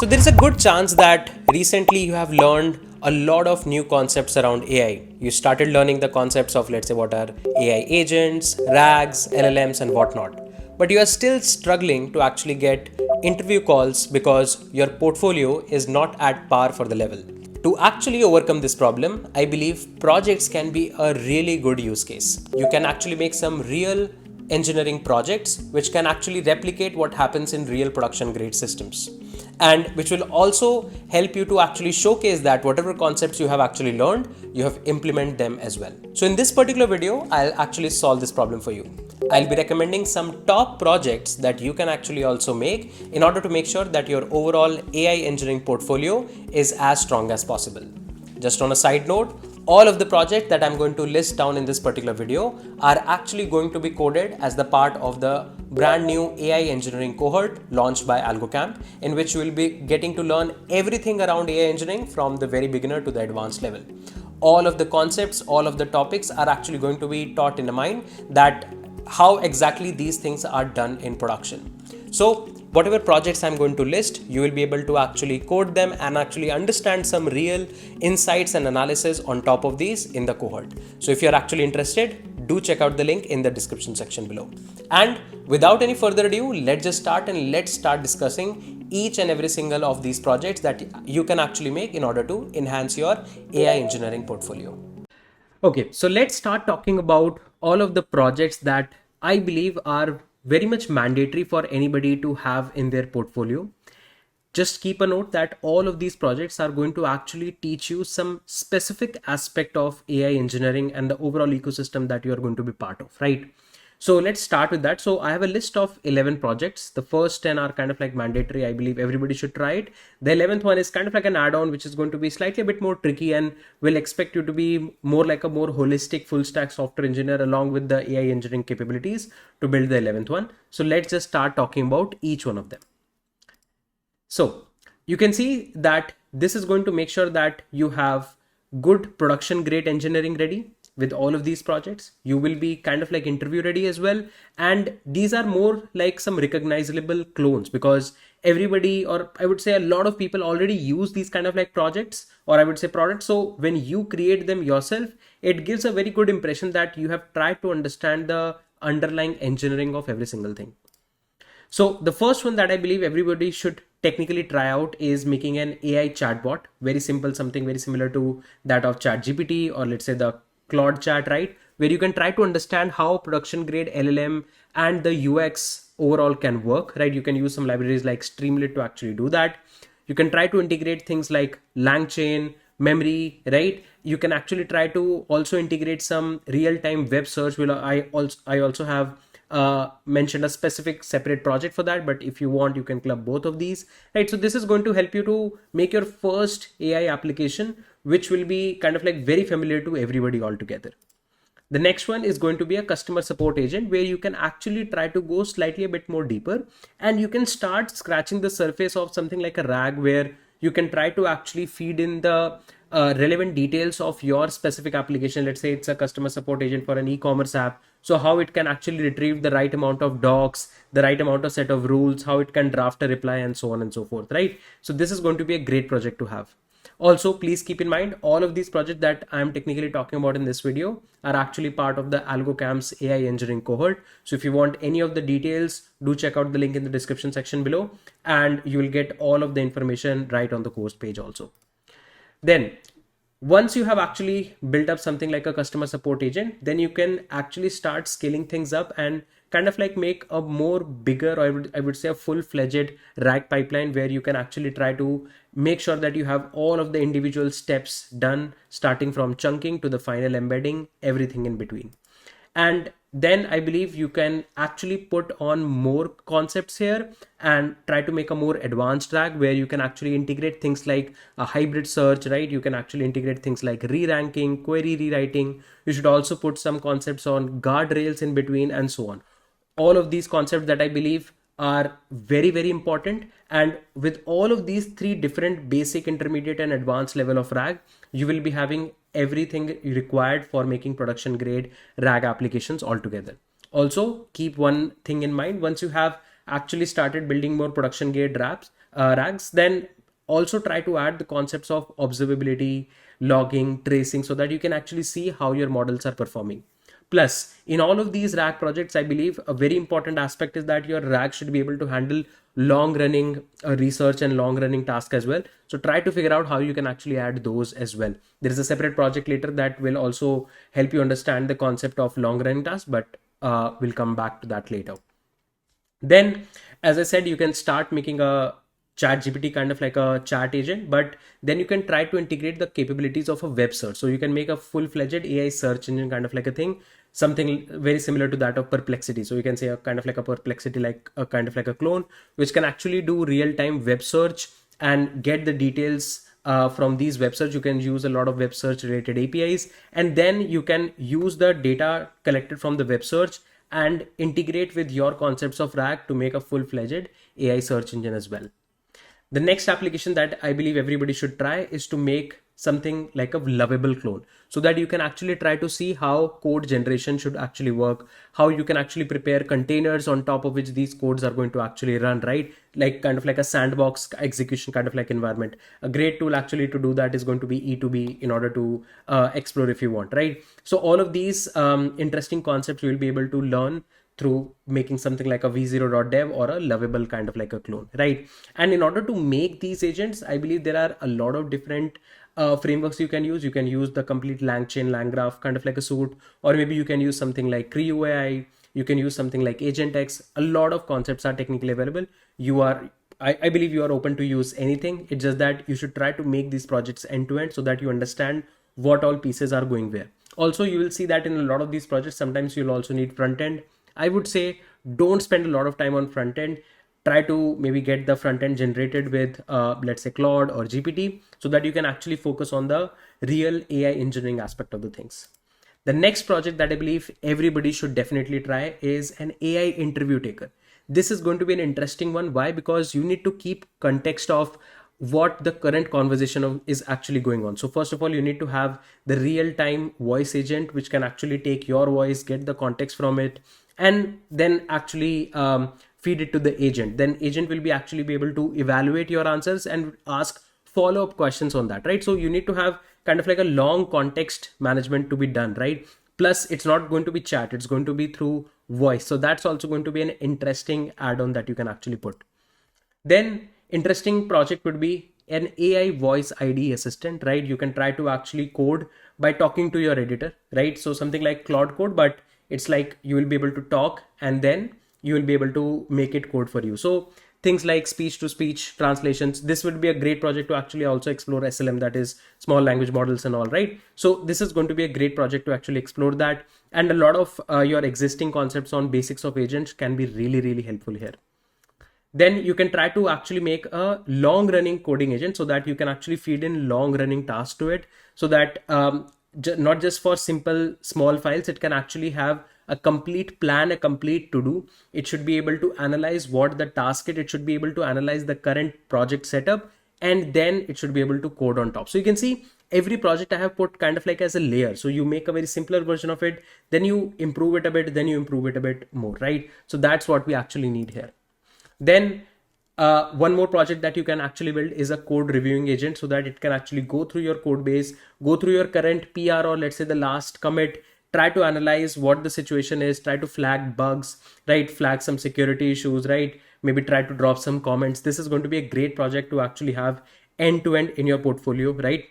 So there is a good chance that recently you have learned a lot of new concepts around AI. You started learning the concepts of, let's say, what are AI agents, RAGs, LLMs, and whatnot. But you are still struggling to actually get interview calls because your portfolio is not at par for the level. To actually overcome this problem, I believe projects can be a really good use case. You can actually make some real engineering projects which can actually replicate what happens in real production grade systems, and which will also help you to actually showcase that whatever concepts you have actually learned, you have implemented them as well. So in this particular video, I'll actually solve this problem for you. I'll be recommending some top projects that you can actually also make in order to make sure that your overall AI engineering portfolio is as strong as possible. Just on a side note, all of the projects that I'm going to list down in this particular video are actually going to be coded as the part of the brand new AI engineering cohort launched by AlgoCamp, in which you will be getting to learn everything around AI engineering from the very beginner to the advanced level. All of the concepts, all of the topics are actually going to be taught in a mind that how exactly these things are done in production. So whatever projects I'm going to list, you will be able to actually code them and actually understand some real insights and analysis on top of these in the cohort. So if you're actually interested, do check out the link in the description section below. And without any further ado, let's just start and let's start discussing each and every single of these projects that you can actually make in order to enhance your AI engineering portfolio. Okay, so let's start talking about all of the projects that I believe are very much mandatory for anybody to have in their portfolio. Just keep a note that all of these projects are going to actually teach you some specific aspect of AI engineering and the overall ecosystem that you are going to be part of, right? So let's start with that. So I have a list of 11 projects. The first 10 are kind of like mandatory. I believe everybody should try it. The 11th one is kind of like an add-on, which is going to be slightly a bit more tricky and will expect you to be more like a more holistic full stack software engineer along with the AI engineering capabilities to build the 11th one. So let's just start talking about each one of them. So you can see that this is going to make sure that you have good production grade engineering ready. With all of these projects, you will be kind of like interview ready as well. And these are more like some recognizable clones because everybody, or I would say a lot of people already use these kind of like projects, or I would say products. So when you create them yourself, it gives a very good impression that you have tried to understand the underlying engineering of every single thing. So the first one that I believe everybody should technically try out is making an AI chatbot. Very simple, something very similar to that of ChatGPT, or let's say the Claude chat, right? Where you can try to understand how production grade LLM and the UX overall can work, right? You can use some libraries like Streamlit to actually do that. You can try to integrate things like LangChain, memory, right? You can actually try to also integrate some real-time web search. I also have mentioned a specific separate project for that, but if you want, you can club both of these, right? So this is going to help you to make your first AI application, which will be kind of like very familiar to everybody altogether. The next one is going to be a customer support agent where you can actually try to go slightly a bit more deeper and you can start scratching the surface of something like a RAG where you can try to actually feed in the relevant details of your specific application. Let's say it's a customer support agent for an e-commerce app. So how it can actually retrieve the right amount of docs, the right amount of set of rules, how it can draft a reply and so on and so forth, right? So this is going to be a great project to have. Also, please keep in mind all of these projects that I'm technically talking about in this video are actually part of the AlgoCamp's AI engineering cohort. So if you want any of the details, do check out the link in the description section below and you will get all of the information right on the course page also. Then once you have actually built up something like a customer support agent, then you can actually start scaling things up and kind of like make a more bigger, or I would say a full-fledged RAG pipeline where you can actually try to make sure that you have all of the individual steps done, starting from chunking to the final embedding, everything in between. And then I believe you can actually put on more concepts here and try to make a more advanced RAG where you can actually integrate things like a hybrid search, right? You can actually integrate things like re-ranking, query rewriting. You should also put some concepts on guardrails in between and so on. All of these concepts that I believe are very, very important. And with all of these three different basic, intermediate and advanced level of RAG, you will be having everything required for making production grade RAG applications altogether. Also keep one thing in mind: once you have actually started building more production grade RAGs, then also try to add the concepts of observability, logging, tracing, so that you can actually see how your models are performing. Plus, in all of these RAG projects, I believe a very important aspect is that your RAG should be able to handle long running research and long running tasks as well. So try to figure out how you can actually add those as well. There is a separate project later that will also help you understand the concept of long running tasks, but we'll come back to that later. Then, as I said, you can start making a chat GPT kind of like a chat agent, but then you can try to integrate the capabilities of a web search. So you can make a full-fledged AI search engine kind of like a thing, something very similar to that of Perplexity. So you can say a kind of like a Perplexity, like a kind of like a clone, which can actually do real-time web search and get the details from these web search. You can use a lot of web search related APIs, and then you can use the data collected from the web search and integrate with your concepts of RAG to make a full-fledged AI search engine as well. The next application that I believe everybody should try is to make something like a lovable clone, so that you can actually try to see how code generation should actually work, how you can actually prepare containers on top of which these codes are going to actually run, right? Like kind of like a sandbox execution kind of like environment. A great tool actually to do that is going to be E2B in order to explore if you want, right? So all of these interesting concepts you will be able to learn through making something like a v0.dev or a lovable kind of like a clone, right? And in order to make these agents, I believe there are a lot of different frameworks you can use. You can use the complete LangChain, LangGraph kind of like a suite, or maybe you can use something like Creo AI. You can use something like AgentX. A lot of concepts are technically available. I believe you are open to use anything. It's just that you should try to make these projects end to end so that you understand what all pieces are going where. Also, you will see that in a lot of these projects, sometimes you'll also need front end. I would say don't spend a lot of time on front end. Try to maybe get the front end generated with, let's say, Claude or GPT, so that you can actually focus on the real AI engineering aspect of the things. The next project that I believe everybody should definitely try is an AI interview taker. This is going to be an interesting one. Why? Because you need to keep context of what the current conversation is actually going on. So first of all, you need to have the real time voice agent, which can actually take your voice, get the context from it, and then actually feed it to the agent. Then agent will be actually be able to evaluate your answers and ask follow-up questions on that, right? So you need to have kind of like a long context management to be done, right? Plus it's not going to be chat, it's going to be through voice. So that's also going to be an interesting add-on that you can actually put. Then interesting project would be an AI voice ID assistant, right? You can try to actually code by talking to your editor, right? So something like Claude Code, but it's like you will be able to talk and then you will be able to make it code for you. So things like speech to speech translations, this would be a great project to actually also explore SLM, that is small language models and all, right? So this is going to be a great project to actually explore that. And a lot of your existing concepts on basics of agents can be really, really helpful here. Then you can try to actually make a long running coding agent so that you can actually feed in long running tasks to it, so that not just for simple small files, it can actually have a complete plan, a complete to do. It should be able to analyze what the task is. It should be able to analyze the current project setup, and then it should be able to code on top. So you can see every project I have put kind of like as a layer. So you make a very simpler version of it, then you improve it a bit, then you improve it a bit more, right? So that's what we actually need here. Then one more project that you can actually build is a code reviewing agent, so that it can actually go through your code base, go through your current PR, or let's say the last commit, try to analyze what the situation is, try to flag bugs, right? Flag some security issues, right? Maybe try to drop some comments. This is going to be a great project to actually have end to end in your portfolio, right?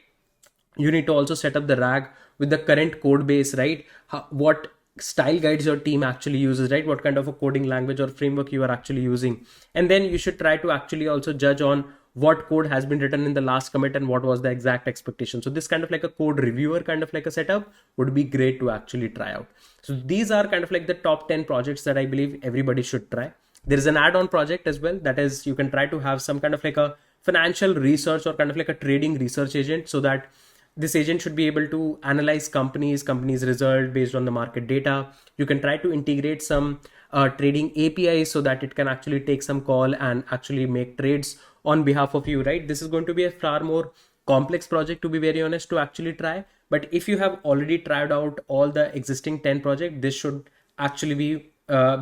You need to also set up the RAG with the current code base, right? What style guides your team actually uses, right? What kind of a coding language or framework you are actually using. And then you should try to actually also judge on what code has been written in the last commit and what was the exact expectation. So this kind of like a code reviewer kind of like a setup would be great to actually try out. So these are kind of like the top 10 projects that I believe everybody should try. There is an add-on project as well, that is you can try to have some kind of like a financial research or kind of like a trading research agent, so that this agent should be able to analyze companies result based on the market data. You can try to integrate some trading APIs so that it can actually take some call and actually make trades on behalf of you, right? This is going to be a far more complex project, to be very honest, to actually try. But if you have already tried out all the existing 10 projects, this should actually be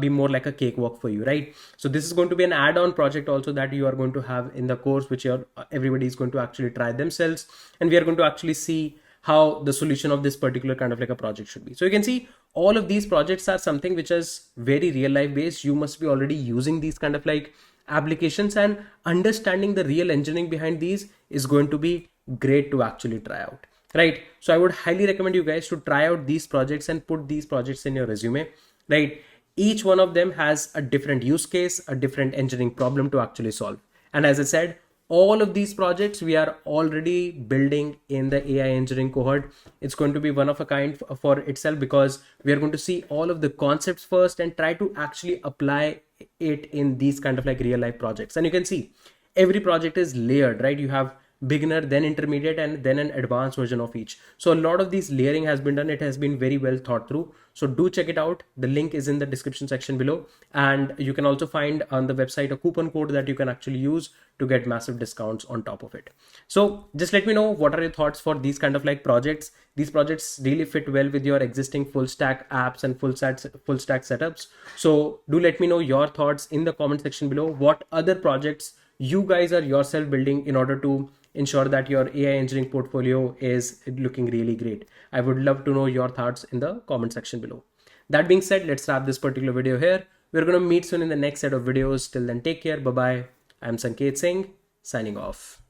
be more like a cakewalk for you, right? So this is going to be an add-on project also that you are going to have in the course, which everybody is going to actually try themselves, and we are going to actually see how the solution of this particular kind of like a project should be. So you can see all of these projects are something which is very real life based. You must be already using these kind of like applications, and understanding the real engineering behind these is going to be great to actually try out, right? So I would highly recommend you guys to try out these projects and put these projects in your resume, right? Each one of them has a different use case, a different engineering problem to actually solve. And as I said, all of these projects we are already building in the AI engineering cohort. It's going to be one of a kind for itself, because we are going to see all of the concepts first and try to actually apply it in these kind of like real life projects. And you can see every project is layered, right? You have beginner, then intermediate, and then an advanced version of each. So a lot of these layering has been done. It has been very well thought through. So do check it out. The link is in the description section below, and you can also find on the website a coupon code that you can actually use to get massive discounts on top of it. So just let me know what are your thoughts for these kind of like projects. These projects really fit well with your existing full stack apps and full stack setups. So do let me know your thoughts in the comment section below. What other projects you guys are yourself building in order to ensure that your AI engineering portfolio is looking really great. I would love to know your thoughts in the comment section below. That being said, let's wrap this particular video here. We're going to meet soon in the next set of videos. Till then, take care. Bye bye. I'm Sanket Singh, signing off.